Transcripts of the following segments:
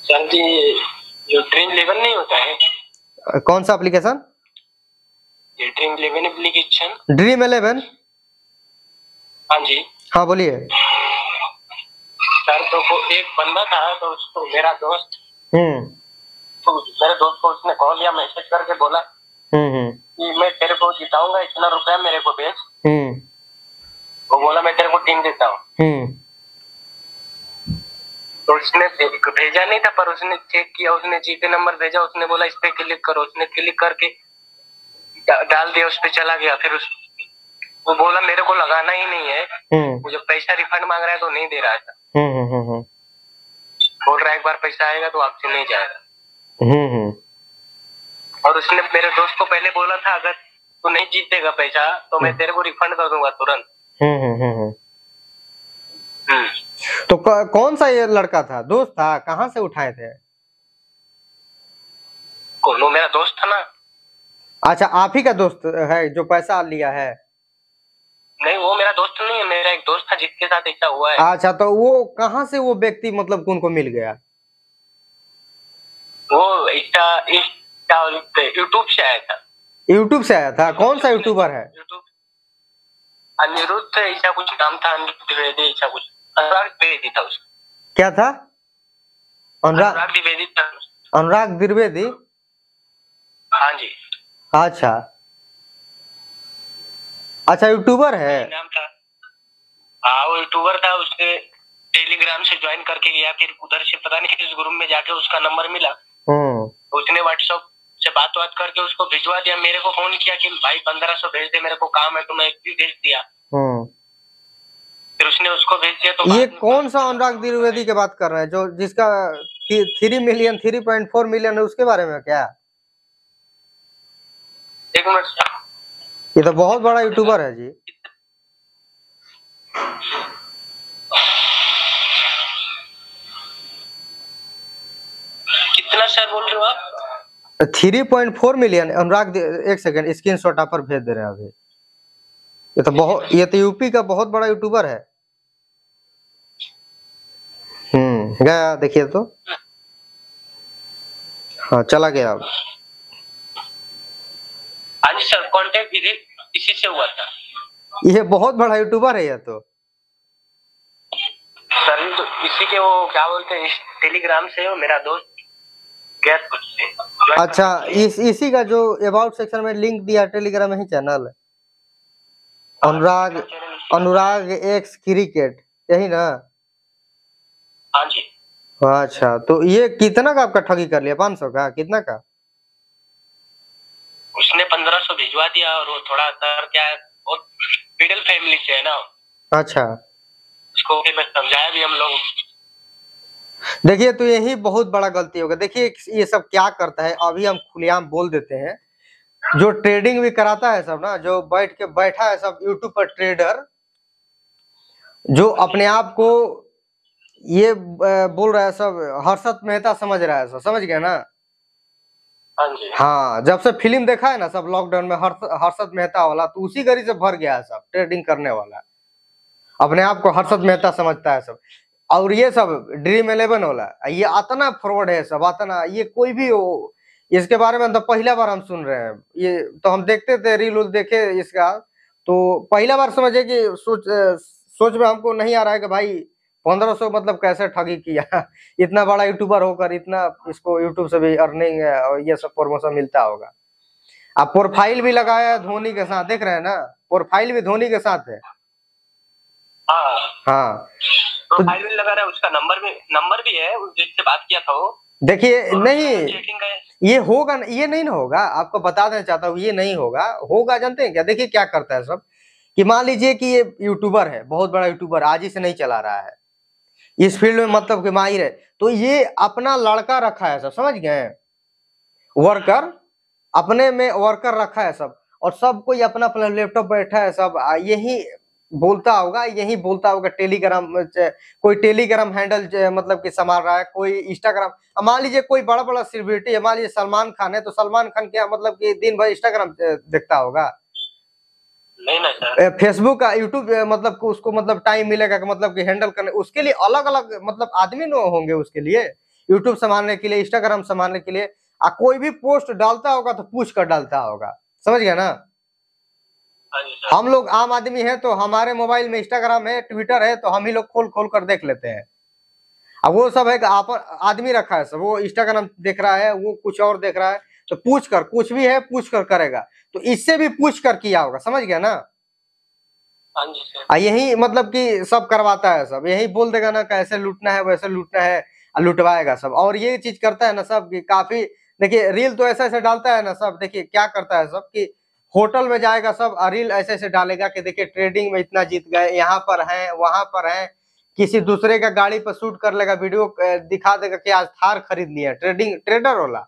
Sir जी जो dream eleven नहीं होता है, कौन सा एप्लीकेशन? ये ड्रीम इलेवन एप्लीकेशन। ड्रीम 11? हाँ जी हाँ बोलिए। सर तो वो एक बंदा था, तो उसको मेरा दोस्त, तो मेरे दोस्त को उसने कॉल या मैसेज करके बोला कि मैं तेरे को जिताऊंगा, इतना रुपया मेरे को भेज। वो बोला मैं तेरे को टीम देता हूँ। तो उसने भेजा नहीं था, पर उसने चेक किया, उसने जीपे नंबर भेजा, उसने बोला इस पे क्लिक करो। उसने क्लिक करके डाल दिया, उस पे चला गया। फिर वो बोला मेरे को लगाना ही नहीं है, मुझे पैसा रिफंड मांग रहा है तो नहीं दे रहा था। बोल रहा है एक बार पैसा आएगा तो आपसे नहीं जाएगा। और उसने मेरे दोस्त को पहले बोला था अगर तू नहीं जीतेगा पैसा तो मैं तेरे को रिफंड कर दूंगा तुरंत। तो कौन सा ये लड़का था? दोस्त था? कहाँ से उठाए थे? कौन? मेरा दोस्त था ना। अच्छा, आप ही का दोस्त है जो पैसा लिया है? नहीं, वो मेरा दोस्त नहीं है, मेरा एक दोस्त था जिसके साथ ऐसा हुआ है। अच्छा, तो वो कहाँ से वो व्यक्ति मतलब उनको मिल गया? वो यूट्यूब से आया था। यूट्यूब से आया था? कौन सा यूट्यूबर है? यूट्यूब अनिरुद्ध ऐसा कुछ नाम था, अनिरुद्ध द्विवेदी ऐसा कुछ। अनुराग द्विवेदी था उसका। क्या था? अनुराग द्विवेदी था। अनुराग द्विवेदी? हाँ जी। अच्छा अच्छा, यूट्यूबर है? नाम था। हाँ, वो यूट्यूबर था। उसने टेलीग्राम से ज्वाइन करके गया, फिर उधर से पता नहीं किस ग्रुप में जाके उसका नंबर मिला। उसने व्हाट्सएप से बात करके उसको भिजवा दिया। मेरे को फोन किया कि भाई 1500 भेज दे, मेरे को काम है, तो मैं भी भेज दिया। फिर उसने उसको भेज दिया। तो ये कौन सा अनुराग द्विवेदी की बात कर रहे हैं जो जिसका 3 मिलियन 3.4 मिलियन है, उसके बारे में क्या? एक मिनट, ये तो बहुत बड़ा यूट्यूबर है जी। कितना सर बोल रहे हो आप? 3.4 मिलियन। अनुराग, एक सेकंड, स्क्रीनशॉट आप पर भेज दे रहे हैं अभी। ये तो यूपी का बहुत बड़ा यूट्यूबर है। गया, देखिए तो। हाँ, चला गया अब। हाँ जी सर, कांटेक्ट इसी से हुआ था। ये बहुत बड़ा यूट्यूबर है ये तो। सर तो इसी के वो क्या बोलते हैं, टेलीग्राम से वो मेरा दोस्त गया कुछ से। अच्छा, इसी का जो अबाउट सेक्शन में लिंक दिया टेलीग्राम ही चैनल है, अनुराग एक्स क्रिकेट, यही ना? हाँ जी। अच्छा, तो ये कितना का आपका ठगी कर लिया? 500 का? कितना का? उसने 1500 भिजवा दिया। और वो थोड़ा सर क्या है, बहुत मिडिल फैमिली से है ना। अच्छा, उसको मैं समझाया भी हम लोग। देखिए, तो यही बहुत बड़ा गलती होगा। देखिए ये सब क्या करता है, अभी हम खुलेआम बोल देते हैं। जो ट्रेडिंग भी कराता है सब ना, जो बैठा है सब यूट्यूब पर ट्रेडर, जो अपने आप को ये बोल रहा है सब हर्षद मेहता समझ रहा है सब, समझ गया ना? हाँ, जब से फिल्म देखा है ना सब लॉकडाउन में हर्षद मेहता वाला, तो उसी गरी से भर गया है सब ट्रेडिंग करने वाला। अपने आप को हर्षद मेहता समझता है सब। और ये सब ड्रीम 11 वाला, ये अतना फ्रॉड है सब, अतना। ये कोई भी हो, इसके बारे में तो पहला बार हम सुन रहे हैं। ये तो हम देखते थे, रील देखे इसका, तो पहला बार समझे कि सोच में हमको नहीं आ रहा है कि भाई 1500 मतलब कैसे ठगी किया। इतना बड़ा यूट्यूबर होकर इतना इसको यूट्यूब से भी अर्निंग और ये सब प्रमोशन मिलता होगा। आप प्रोफाइल भी लगाया है धोनी के साथ, देख रहे हैं ना? प्रोफाइल भी धोनी के साथ है। हाँ, प्रोफाइल भी लगा रहा है, उसका नंबर भी है, जिससे बात किया था वो। देखिए, नहीं ये होगा, ये नहीं ना होगा। आपको बता देना चाहता हूँ, ये नहीं होगा। जानते हैं क्या? देखिए क्या करता है सब, कि मान लीजिए कि ये यूट्यूबर है, बहुत बड़ा यूट्यूबर, आज ही से नहीं चला रहा है, इस फील्ड में मतलब कि माहिर है, तो ये अपना लड़का रखा है सब, समझ गए? वर्कर, अपने में वर्कर रखा है सब, और सब कोई अपना अपना लैपटॉप बैठा है सब, यही बोलता होगा टेलीग्राम, कोई टेलीग्राम हैंडल मतलब कि संभाल रहा है, कोई इंस्टाग्राम। मान लीजिए कोई बड़ा बड़ा सेलिब्रिटी है, मान लीजिए सलमान खान है, तो सलमान खान क्या मतलब कि दिन भर इंस्टाग्राम देखता होगा? नहीं ना सर। फेसबुक का, यूट्यूब मतलब उसको मतलब टाइम मिलेगा कि मतलब कि हैंडल करने, उसके लिए अलग अलग मतलब आदमी न होंगे उसके लिए। यूट्यूब संभालने के लिए, इंस्टाग्राम संभालने के लिए, कोई भी पोस्ट डालता होगा तो पूछ कर डालता होगा, समझ गया ना। हम लोग आम आदमी हैं तो हमारे मोबाइल में इंस्टाग्राम है, ट्विटर है, तो हम ही लोग खोल खोल कर देख लेते हैं। अब वो सब है आप आदमी रखा है सब, वो इंस्टाग्राम देख रहा है, वो कुछ और देख रहा है, तो पूछ कर, कुछ भी है पूछ कर करेगा, तो इससे भी पूछ कर किया होगा, समझ गया ना। यही मतलब कि सब करवाता है सब, यही बोल देगा ना कैसे लूटना है वैसे लूटना है, लुटवाएगा सब। और ये चीज करता है ना सब कि काफी, देखिए रील तो ऐसे ऐसे डालता है ना सब, देखिए क्या करता है सब कि होटल में जाएगा सब, रील ऐसे ऐसे डालेगा कि देखिए ट्रेडिंग में इतना जीत गए, यहाँ पर है वहां पर है, किसी दूसरे का गाड़ी पर शूट कर लेगा, वीडियो दिखा देगा कि आज थार खरीद लिया, ट्रेडर वाला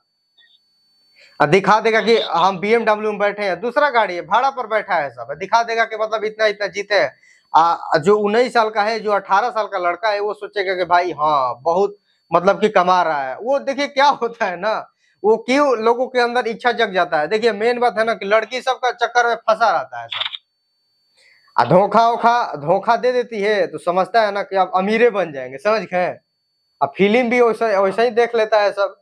दिखा देगा कि हम BMW में बैठे हैं, दूसरा गाड़ी है भाड़ा पर बैठा है सब, दिखा देगा कि मतलब इतना इतना जीते हैं। जो 19 साल का है, जो 18 साल का लड़का है, वो सोचेगा कि भाई हाँ बहुत मतलब कि कमा रहा है। वो देखिए क्या होता है ना, वो क्यों लोगों के अंदर इच्छा जग जाता है। देखिए मेन बात है ना कि लड़की सबका चक्कर में फंसा रहता है सब, धोखा दे देती है तो समझता है ना कि आप अमीरे बन जाएंगे, समझ गए। अब फिल्म भी वैसा ही देख लेता है सब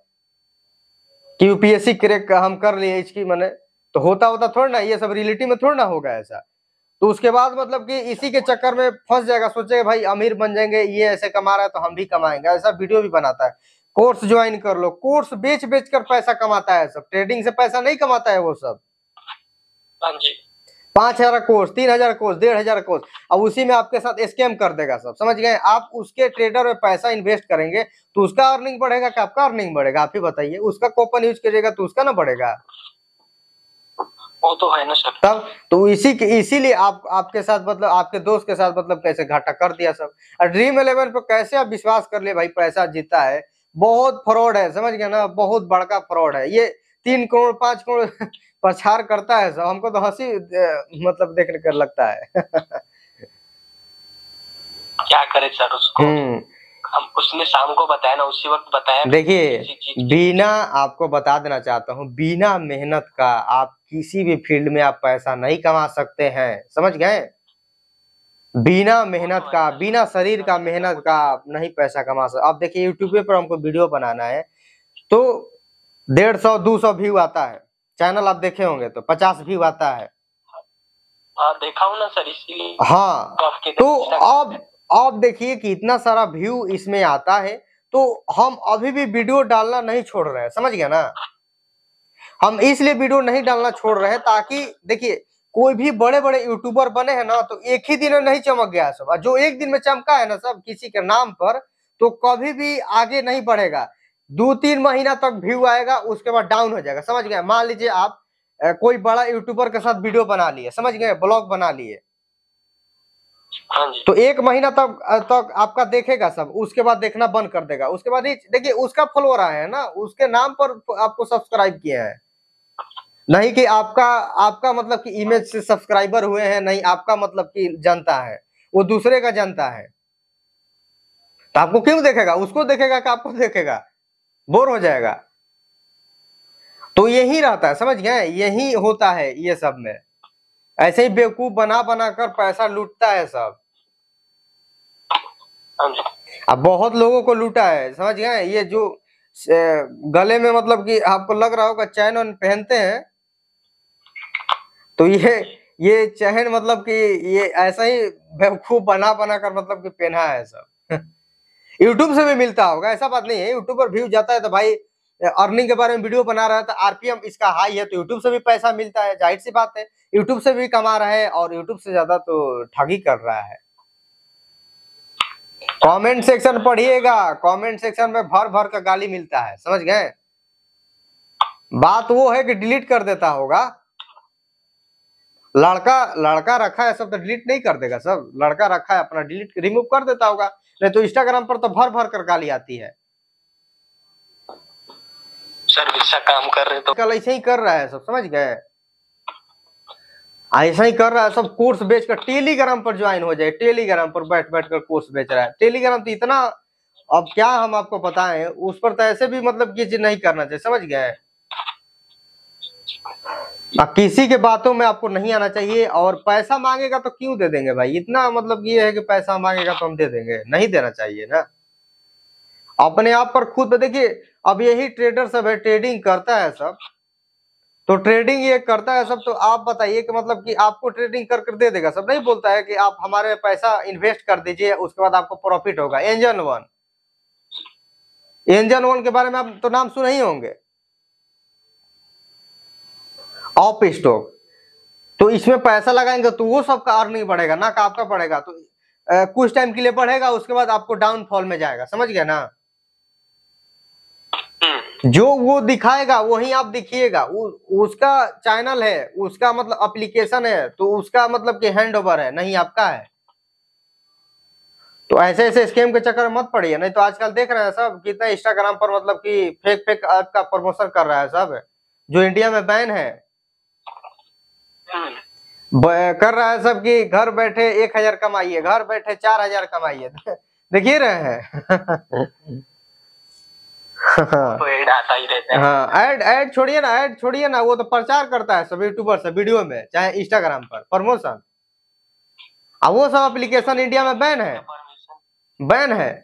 कि यूपीएससी क्रैक हम कर लिए इसकी, मने तो होता थोड़ा ना, ये सब रियलिटी में थोड़ा ना होगा ऐसा। तो उसके बाद मतलब कि इसी के चक्कर में फंस जाएगा, सोचेगा भाई अमीर बन जाएंगे, ये ऐसे कमा रहा है तो हम भी कमाएंगे, ऐसा वीडियो भी बनाता है। कोर्स ज्वाइन कर लो, कोर्स बेच कर पैसा कमाता है सब, ट्रेडिंग से पैसा नहीं कमाता है वो सब। 5,000 कोर्स, 3,000 कोर्स, 1,500 कोर्स, अब उसी में आपके साथ स्कैम कर देगा सब, समझ गए। आप उसके ट्रेडर में पैसा इन्वेस्ट करेंगे तो उसका अर्निंग बढ़ेगा कि आपका अर्निंग बढ़ेगा, आप ही बताइए। उसका कूपन यूज करिएगा तो उसका ना बढ़ेगा, वो तो है ना सर। तब तो इसीलिए आपके साथ मतलब आपके दोस्त के साथ मतलब कैसे घाटा कर दिया सब। और ड्रीम 11 पे कैसे आप विश्वास कर लिए भाई, पैसा जीता है, बहुत फ्रॉड है, समझ गए ना, बहुत बड़का फ्रॉड है ये। 3 करोड़ 5 करोड़ प्रचार करता है सब, हमको तो हंसी मतलब देखने कर लगता है। क्या करे सर उसको, हम उसने शाम को बताया ना, उसी वक्त बताया। देखिए बिना, आपको बता देना चाहता हूँ, बिना मेहनत का आप किसी भी फील्ड में आप पैसा नहीं कमा सकते हैं, समझ गए। बिना मेहनत का, बिना शरीर का मेहनत का आप नहीं पैसा कमा सकते। अब देखिए यूट्यूब पर हमको वीडियो बनाना है तो 150-200 व्यू आता है, चैनल आप देखे होंगे तो 50 व्यू आता है। देखा हूं ना सर, इसीलिए। हाँ तो अब देखिए कि इतना सारा व्यू इसमें आता है, तो हम अभी भी वीडियो डालना नहीं छोड़ रहे हैं, समझ गया ना। हम इसलिए वीडियो नहीं डालना छोड़ रहे हैं ताकि देखिए कोई भी बड़े बड़े यूट्यूबर बने हैं ना, तो एक ही दिन में नहीं चमक गया सब। जो एक दिन में चमका है ना सब किसी के नाम पर, तो कभी भी आगे नहीं बढ़ेगा। 2-3 महीना तक व्यू आएगा, उसके बाद डाउन हो जाएगा, समझ गए। मान लीजिए आप कोई बड़ा यूट्यूबर के साथ वीडियो बना लिए, समझ गए, ब्लॉग बना लिए, तो 1 महीना तक आपका देखेगा सब, उसके बाद देखना बंद कर देगा। उसके बाद देखिए उसका फॉलोअर आया है ना, उसके नाम पर आपको सब्सक्राइब किया है, नहीं कि आपका मतलब कि इमेज से सब्सक्राइबर हुए हैं, नहीं आपका मतलब कि जनता है, वो दूसरे का जनता है। तो आपको क्यों देखेगा, उसको देखेगा कि आपको देखेगा, बोर हो जाएगा। तो यही रहता है, समझ गए, यही होता है ये सब में। ऐसे ही बेवकूफ बना कर पैसा लूटता है सब। अब बहुत लोगों को लूटा है, समझ गए। ये जो गले में मतलब कि आपको लग रहा होगा चैन पहनते हैं, तो ये चैन मतलब कि ये ऐसा ही बेवकूफ बना कर मतलब कि पहना है सब। यूट्यूब से भी मिलता होगा, ऐसा बात नहीं है। यूट्यूब पर व्यू जाता है तो भाई अर्निंग के बारे में वीडियो बना रहा है, तो आरपीएम इसका हाई है, तो यूट्यूब से भी पैसा मिलता है, जाहिर सी बात है। यूट्यूब से भी कमा रहा है, और यूट्यूब से ज्यादा तो ठगी कर रहा है। कमेंट सेक्शन पढ़िएगा, कमेंट सेक्शन में भर भर का गाली मिलता है, समझ गए। बात वो है कि डिलीट कर देता होगा, लड़का रखा है सब तो डिलीट नहीं कर देगा सब, लड़का रखा है अपना, डिलीट रिमूव कर देता होगा। नहीं तो इंस्टाग्राम पर तो भर भर कर गाली आती है। सर वैसा काम कर रहे तो कल ऐसे ही कर रहा है सब, समझ गए, ऐसा ही कर रहा है सब। कोर्स बेचकर टेलीग्राम पर ज्वाइन हो जाए, टेलीग्राम पर बैठ कर कोर्स बेच रहा है। टेलीग्राम तो इतना, अब क्या हम आपको बताएं, उस पर तो ऐसे भी मतलब ये चीज नहीं करना चाहिए, समझ गए। किसी के बातों में आपको नहीं आना चाहिए। और पैसा मांगेगा तो क्यों दे देंगे भाई, इतना मतलब ये है कि पैसा मांगेगा तो हम दे देंगे, नहीं देना चाहिए ना। अपने आप पर खुद देखिए, अब यही ट्रेडर सब है, ट्रेडिंग करता है सब, तो ट्रेडिंग ये करता है सब, तो आप बताइए कि मतलब कि आपको ट्रेडिंग कर कर दे देगा सब? नहीं बोलता है कि आप हमारे पैसा इन्वेस्ट कर दीजिए, उसके बाद आपको प्रॉफिट होगा। एंजल वन, एंजल वन के बारे में आप तो नाम सुने ही होंगे, ऑप स्टॉक। तो इसमें पैसा लगाएंगे तो वो सबका अर्निंग बढ़ेगा ना, का आपका बढ़ेगा। तो कुछ टाइम के लिए बढ़ेगा, उसके बाद आपको डाउनफॉल में जाएगा, समझ गया ना। जो वो दिखाएगा वही आप दिखिएगा, उसका चैनल है, उसका मतलब एप्लीकेशन है, तो उसका मतलब कि हैंड ओवर है, नहीं आपका है। तो ऐसे ऐसे स्कैम के चक्कर में मत पड़िए, नहीं तो आजकल देख रहे हैं सब कितना इंस्टाग्राम पर मतलब कि फेक फेक ऐप का प्रमोशन कर रहा है सब, जो इंडिया में बैन है। कर रहा है सब कि घर बैठे 1000 कमाइए, घर बैठे 4000 कमाइए। देखिए रहे हैं। तो ऐड आता ही रहता है। हाँ, ऐड छोड़िए ना, ऐड छोड़िए ना, वो तो प्रचार करता है सब यूट्यूबर से वीडियो में, चाहे इंस्टाग्राम पर प्रमोशन। अब वो सब एप्लीकेशन इंडिया में बैन है, बैन है।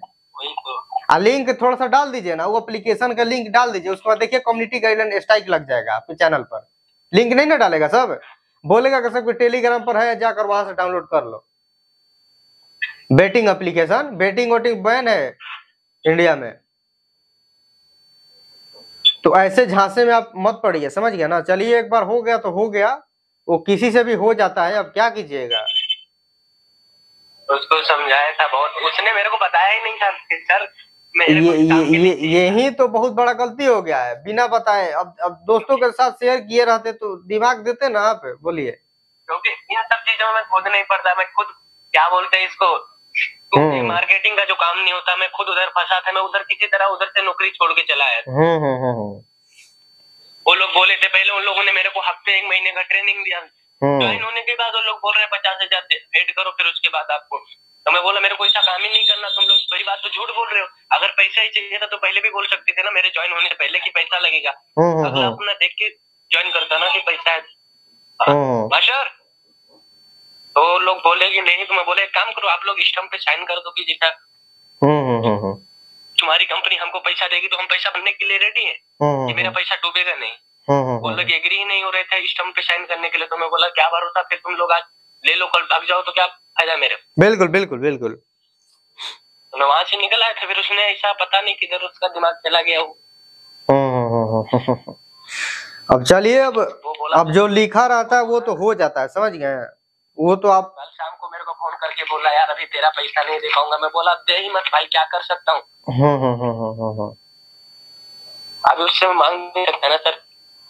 लिंक थोड़ा सा डाल दीजिए ना, वो एप्लीकेशन का लिंक डाल दीजिए, उसके बाद देखिए कम्युनिटी गाइडलाइन स्ट्राइक लग जाएगा आपके चैनल पर। लिंक नहीं ना डालेगा सब, बोलेगा कि सब टेलीग्राम पर है, जाकर वहां से डाउनलोड कर लो। Betting application, betting voting ban है इंडिया में। तो ऐसे झांसे में आप मत पड़िए, समझ गया ना। चलिए, एक बार हो गया तो हो गया, वो किसी से भी हो जाता है, अब क्या कीजिएगा। उसको समझाया था बहुत, उसने मेरे को बताया ही नहीं था सर। यही तो बहुत बड़ा गलती हो गया है, बिना बताए। अब दोस्तों के साथ शेयर किए रहते तो दिमाग देते ना आप, बोलिए। क्योंकि इन सब चीजों में खुद नहीं पड़ता, मैं खुद क्या बोलते हैं इसको, मार्केटिंग का जो काम नहीं होता, मैं खुद उधर फंसा था, मैं उधर किसी तरह उधर से नौकरी छोड़ के चला आया। वो लोग बोले थे पहले, उन लोगों ने मेरे को हफ्ते 1 महीने का ट्रेनिंग दिया, ज्वाइन होने के बाद वो लोग बोल रहे हैं 50,000 ऐड करो, फिर उसके बाद आपको। तो मैं बोला मेरे को ऐसा काम ही नहीं करना, तुम लोग बड़ी बात तो झूठ बोल रहे हो। अगर पैसा ही चाहिए था तो पहले भी बोल सकते थे ना, मेरे ज्वाइन होने से पहले कि पैसा लगेगा। अगला अपना देख के ज्वाइन करता ना कि पैसा है मास्टर। तो लोग बोले कि नहीं, तो मैं बोले एक काम करो, आप लोग स्टम्प पे साइन कर दो कि जैसा तुम्हारी कंपनी हमको पैसा देगी तो हम पैसा भरने के लिए रेडी है, कि मेरा पैसा डूबेगा नहीं। वो लोग एग्री ही नहीं हो रहे थे स्टम्प पे साइन करने के लिए। तो मैं बोला क्या भरोसा, फिर तुम लोग आज ले लो, कल भाग जाओ तो क्या फायदा मेरे। बिल्कुल बिल्कुल बिल्कुल। तो मैं वहां से निकल आया था, फिर उसने ऐसा पता नहीं किधर उसका दिमाग चला गया वो। अब चलिए, अब जो लिखा रहता है वो तो हो जाता है, समझ गए। वो तो आप कल शाम को मेरे को फोन करके बोला यार अभी तेरा पैसा नहीं दे पाऊंगा। मैं बोला दे ही मत भाई, क्या कर सकता हूँ। अभी उससे मांग नहीं सकता ना सर,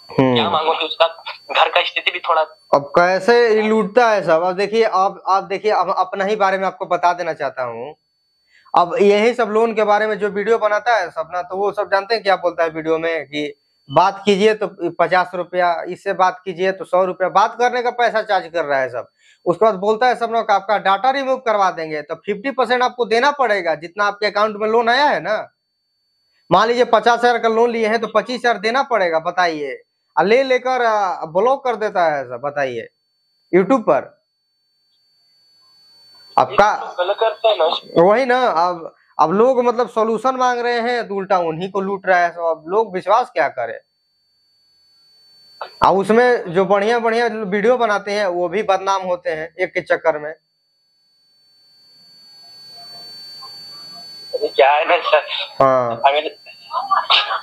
क्या मांगो, कि उसका घर का स्थिति भी थोड़ा। अब कैसे लूटता है सब। अब देखिए, आप देखिए, अब अपना ही बारे में आपको बता देना चाहता हूँ। अब यही सब लोन के बारे में जो वीडियो बनाता है सब ना, तो वो सब जानते हैं क्या बोलता है वीडियो में, कि बात कीजिए तो 50 रुपया, इससे बात कीजिए तो 100 रुपया, बात करने का पैसा चार्ज कर रहा है सब। उसके बाद बोलता है सब लोग आपका डाटा रिमूव करवा देंगे, तो 50% आपको देना पड़ेगा जितना आपके अकाउंट में लोन आया है ना। मान लीजिए 50,000 का लोन लिए हैं तो 25,000 देना पड़ेगा, बताइए। ले लेकर ब्लॉक कर देता है सब, बताइए यूट्यूब पर आपका। वही ना, अब लोग मतलब सॉल्यूशन मांग रहे हैं तो उल्टा उन्हीं को लूट रहा है। तो अब लोग विश्वास क्या करे। अब उसमें जो बढ़िया बढ़िया वीडियो बनाते हैं वो भी बदनाम होते हैं एक के चक्कर में। क्या है ना सर, हाँ, अगर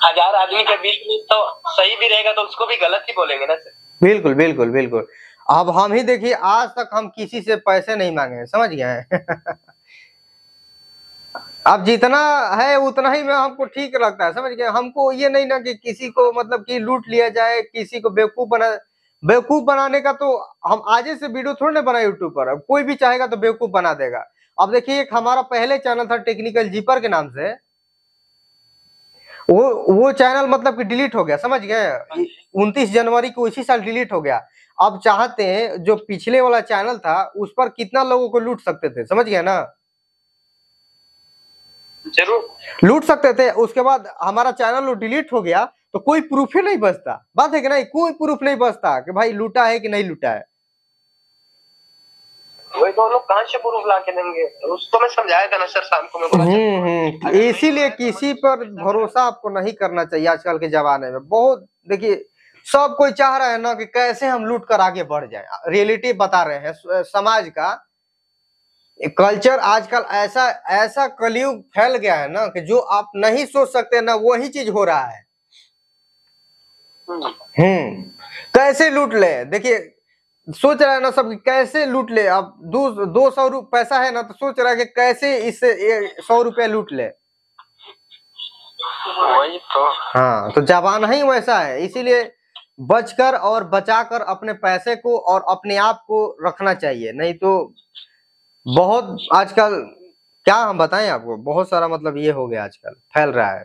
1000 आदमी के बीच में तो सही भी रहेगा तो उसको भी गलत ही बोलेंगे ना सर। बिल्कुल बिल्कुल बिल्कुल। अब हम ही देखिए, आज तक हम किसी से पैसे नहीं मांगे हैं, समझ गए। अब जितना है उतना ही में हमको ठीक लगता है, समझ गए। हमको ये नहीं ना कि किसी को मतलब कि लूट लिया जाए, किसी को बेवकूफ बनाने का तो हम आज से वीडियो थोड़ी ना बनाए यूट्यूब पर। अब कोई भी चाहेगा तो बेवकूफ बना देगा। अब देखिए, एक हमारा पहले चैनल था टेक्निकल जीपर के नाम से, वो चैनल मतलब कि डिलीट हो गया, समझ गए। 29 जनवरी को इसी साल डिलीट हो गया। अब चाहते हैं जो पिछले वाला चैनल था उस पर कितना लोगों को लूट सकते थे, समझ गए ना। जरूर लूट सकते थे। उसके बाद हमारा चैनल डिलीट हो गया तो कोई प्रूफ ही नहीं बचता। बात है कि नहीं, कोई प्रूफ नहीं बचता कि भाई लूटा है कि नहीं लूटा है। वही तो लोग कहाँ से प्रूफ ला के देंगे? उसको मैं समझाया था ना सर शाम को, मैं बोला इसीलिए किसी पर भरोसा आपको नहीं करना चाहिए आजकल के जमाने में। बहुत देखिए, सब कोई चाह रहा है ना कि कैसे हम लूट कर आगे बढ़ जाए। रियलिटी बता रहे हैं समाज का कल्चर आजकल ऐसा ऐसा कलयुग फैल गया है ना कि जो आप नहीं सोच सकते ना वही चीज हो रहा है। कैसे लूट ले, देखिए सोच रहा है ना सब कैसे लूट ले। अब 200 पैसा है ना तो सोच रहा है कि कैसे इससे 100 रुपया लूट ले। वही तो। हाँ, तो जमाना ही वैसा है, इसीलिए बचकर और बचाकर अपने पैसे को और अपने आप को रखना चाहिए। नहीं तो बहुत आजकल क्या हम बताएं आपको, बहुत सारा मतलब ये हो गया आजकल फैल रहा है।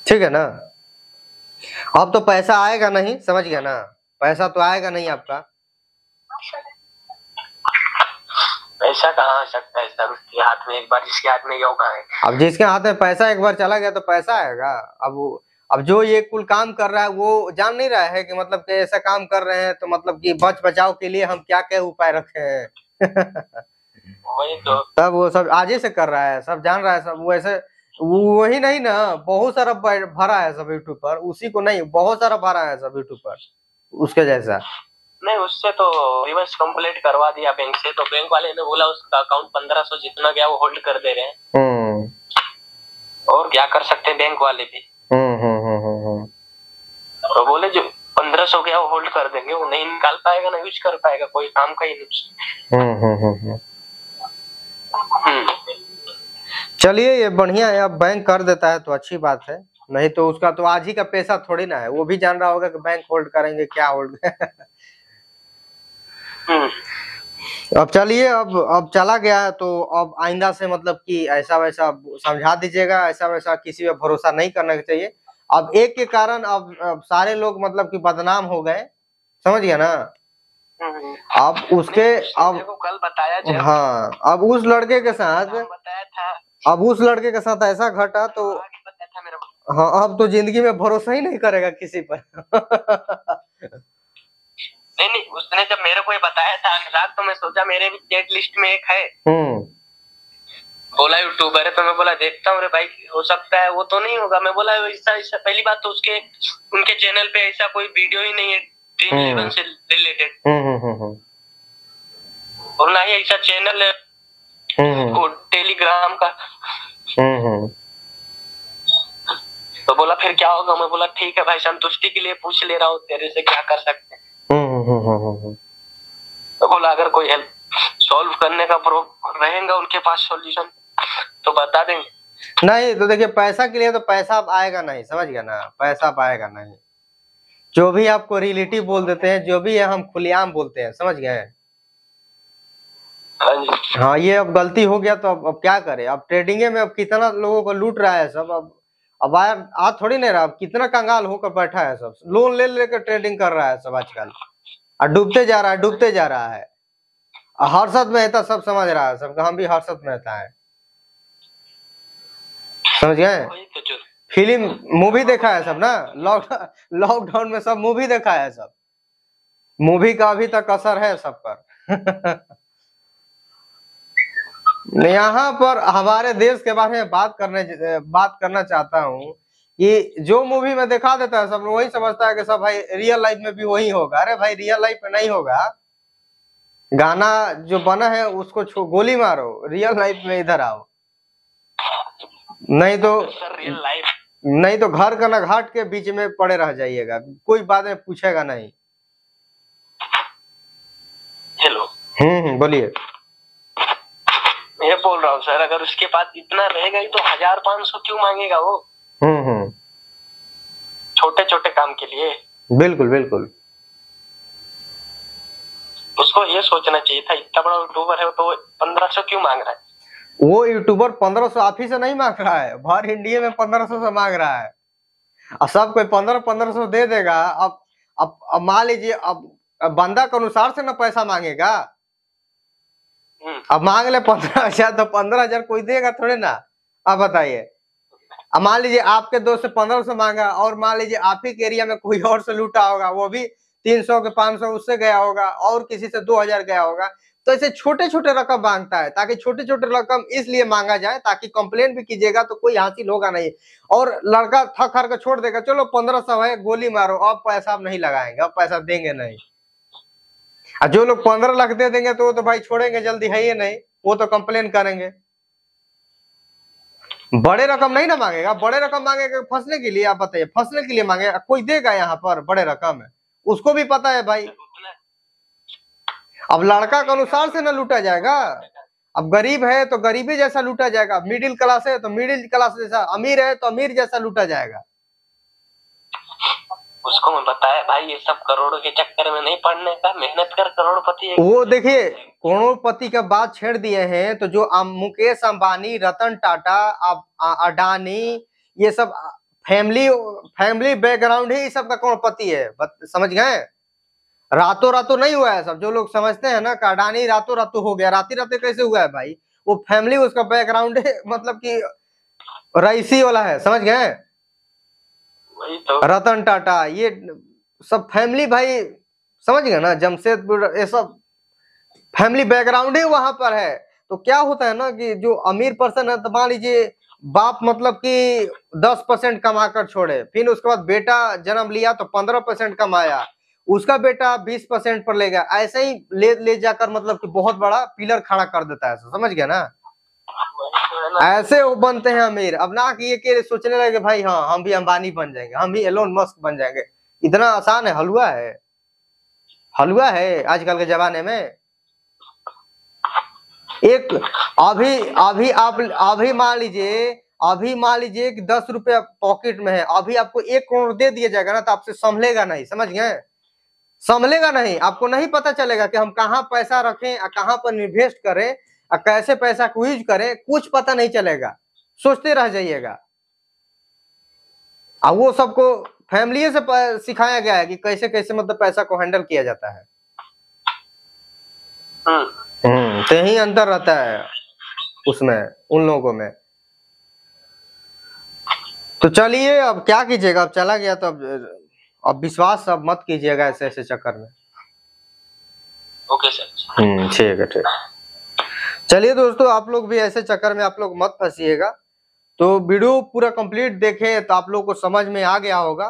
ठीक है ना, अब तो पैसा आएगा नहीं, समझ गया ना, पैसा तो आएगा नहीं आपका। पैसा कहाँ आ सकता है सर उसके हाथ में, एक बार जिसके हाथ में होगा है। अब जिसके हाथ में पैसा एक बार चला गया तो पैसा आएगा। अब जो ये कुल काम कर रहा है वो जान नहीं रहा है कि मतलब कि ऐसा काम कर रहे हैं तो मतलब कि बच बचाव के लिए हम क्या क्या उपाय रखे हैं। वही तो। तब वो सब आज ही से कर रहा है, सब जान रहा है सब। वैसे वही नहीं ना, बहुत सारा भरा है सब यूट्यूब पर, उसी को नहीं बहुत सारा भरा है सब यूट्यूब पर उसके जैसा। नहीं, उससे तो रिवर्स कंप्लीट करवा दिया बैंक से, तो बैंक वाले ने बोला उसका अकाउंट 1500 जितना गया वो होल्ड कर दे रहे हैं। और क्या कर सकते हैं बैंक वाले भी। तो बोले जो 1500 गया वो होल्ड कर देंगे, वो नहीं निकाल पाएगा ना यूज कर पाएगा, कोई काम का ही नहीं। चलिए ये बढ़िया है, अब बैंक कर देता है तो अच्छी बात है, नहीं तो उसका तो आज ही का पैसा थोड़ी ना है, वो भी जान रहा होगा कि बैंक होल्ड करेंगे क्या होल्ड। अब चलिए, अब चला गया है तो अब आइंदा से मतलब कि ऐसा वैसा समझा दीजिएगा, ऐसा वैसा किसी पे भरोसा नहीं करना चाहिए। अब एक के कारण अब सारे लोग मतलब कि बदनाम हो गए, समझ गया ना। अब उसके अब कल बताया, हाँ, अब उस लड़के के साथ बताया था, अब उस लड़के के साथ ऐसा घटा तो हाँ, अब तो जिंदगी में भरोसा ही नहीं करेगा किसी पर। नहीं, उसने जब मेरे को ये बताया था अनुराग, तो मैं सोचा मेरे भी चैट लिस्ट में एक है, बोला यूट्यूबर है, तो मैं बोला देखता हूँ रे भाई, हो सकता है वो तो नहीं होगा। मैं बोला ऐसा पहली बात तो उनके चैनल पे ऐसा कोई वीडियो ही नहीं है ड्रीम इलेवन से रिलेटेड, और ना ही ऐसा चैनल है वो टेलीग्राम का। तो बोला फिर क्या होगा? मैं बोला ठीक है भाई, संतुष्टि के लिए पूछ ले रहा हूँ तेरे से, क्या कर सकते हैं। तो बोला अगर कोई हेल्प सॉल्व करने का रहेगा उनके पास सॉल्यूशन तो बता देंगे। नहीं तो देखिए, पैसा के लिए तो पैसा अब आएगा नहीं, समझ गया ना, पैसा अब आएगा नहीं। जो भी आपको रिलेटिव बोल देते हैं, जो भी है हम खुलेआम बोलते हैं, समझ गए। हाँ, ये अब गलती हो गया तो अब क्या करें। अब ट्रेडिंग में अब कितना लोगों को लूट रहा है सब। अब आ थोड़ी नहीं रहा, अब कितना कंगाल होकर बैठा है सब, लोन ले लेकर ट्रेडिंग कर रहा है सब आजकल, और डूबते जा रहा है, डूबते जा रहा है। हर्षद मेहता सब समझ रहा है, सब हम भी हर्षद मेहता है, समझ गए। फिल्म मूवी देखा है सब ना, लॉकडाउन में सब मूवी देखा है सब, मूवी का अभी तक असर है सब पर। यहाँ पर हमारे देश के बारे में बात करना चाहता हूँ कि जो मूवी में दिखा देता है सब वही समझता है कि सब भाई रियल लाइफ में भी वही होगा। अरे भाई, रियल लाइफ में नहीं होगा, गाना जो बना है उसको गोली मारो, रियल लाइफ में इधर आओ, नहीं तो घर का ना घाट के बीच में पड़े रह जाइएगा, कोई बात में पूछेगा नहीं। हेलो, बोलिए। मैं बोल रहा हूँ सर, अगर उसके पास इतना रहेगा ही तो 1500 क्यों मांगेगा वो? छोटे छोटे काम के लिए। बिल्कुल बिल्कुल, उसको ये सोचना चाहिए था, इतना बड़ा यूट्यूबर है तो 1500 क्यों मांग रहा है? वो यूट्यूबर 1500 आप ही से नहीं मांग रहा है, भर इंडिया में 1500 से मांग रहा है, और सब कोई 1500 दे देगा। अब मान लीजिए, अब बंदा के अनुसार से ना पैसा मांगेगा। अब मांग ले 15,000 तो 15,000 कोई देगा थोड़े ना। अब बताइए, अब मान लीजिए आपके दोस्त से 1500 मांगा, और मान लीजिए आप ही के एरिया में कोई और से लूटा होगा, वो भी 300 के 500 उससे गया होगा, और किसी से 2000 गया होगा। तो ऐसे छोटे छोटे रकम मांगता है, ताकि छोटे छोटे रकम इसलिए मांगा जाए ताकि कंप्लेन भी कीजिएगा तो कोई हासिल होगा नहीं, और लड़का थक हार कर छोड़ देगा, चलो 1500 है गोली मारो, अब पैसा आप नहीं लगाएंगे, अब पैसा देंगे नहीं। और जो लोग 15 लाख दे देंगे तो वो तो भाई छोड़ेंगे जल्दी है ही नहीं, वो तो कंप्लेन करेंगे। बड़े रकम नहीं ना मांगेगा, बड़े रकम मांगेगा फंसने के लिए, आप बताइए फंसने के लिए मांगेगा, कोई देगा यहाँ पर बड़े रकम है? उसको भी पता है भाई, अब लड़का के अनुसार से ना लूटा जाएगा। अब गरीब है तो गरीबी जैसा लूटा जाएगा, मिडिल क्लास है तो मिडिल क्लास जैसा, अमीर है तो अमीर जैसा लूटा जाएगा। उसको मैं बताया भाई ये सब करोड़ों के चक्कर में नहीं पड़ने का, मेहनत कर करोड़पति। वो देखिए करोड़पति का बात छेड़ दिए हैं, तो जो मुकेश अंबानी, रतन टाटा, अडानी, ये सब फैमिली बैकग्राउंड ही सब का करोड़पति है, समझ गए? रातों रातों नहीं हुआ है सब। जो लोग समझते हैं ना कि अडानी रातों रातों हो गया, राती रातें कैसे हुआ है भाई? वो फैमिली उसका बैकग्राउंड है, मतलब कि रईसी वाला है, समझ गए? वही तो रतन टाटा ये सब फैमिली भाई, समझ गए ना? जमशेदपुर ये सब फैमिली बैकग्राउंड ही वहां पर है। तो क्या होता है ना कि जो अमीर पर्सन है, तो मान लीजिए बाप मतलब कि 10% कमा कर छोड़े, फिर उसके बाद बेटा जन्म लिया तो 15% कमाया, उसका बेटा 20% पर लेगा, ऐसे ही ले जाकर मतलब कि बहुत बड़ा पिलर खड़ा कर देता है, समझ गया ना? ऐसे वो बनते हैं अमीर। अब ना कि ये सोचने लगे भाई हाँ हम भी अंबानी बन जाएंगे, हम भी एलोन मस्क बन जाएंगे, इतना आसान है? हलवा है, हलवा है आजकल के जमाने में। एक अभी मान लीजिए कि 10 रुपया पॉकेट में है, अभी आपको 1 करोड़ दे दिया जाएगा ना, तो आपसे संभलेगा नहीं, समझ गए? संभलेगा नहीं, आपको नहीं पता चलेगा कि हम कहाँ पैसा रखें और कहाँ पर इन्वेस्ट करें और कैसे पैसा को यूज करें, कुछ पता नहीं चलेगा, सोचते रह जाइएगा। और वो सबको फैमिली से सिखाया गया है कि कैसे कैसे मतलब पैसा को हैंडल किया जाता है। तो यही अंतर रहता है उसमें, उन लोगों में। तो चलिए अब क्या कीजिएगा, अब चला गया तो अब विश्वास अब मत कीजिएगा ऐसे ऐसे चक्कर में। Okay sir. ठीक है, ठीक। चलिए दोस्तों, आप लोग भी ऐसे चक्कर में आप लोग मत फंसिएगा। तो वीडियो पूरा कंप्लीट देखें तो आप लोग को समझ में आ गया होगा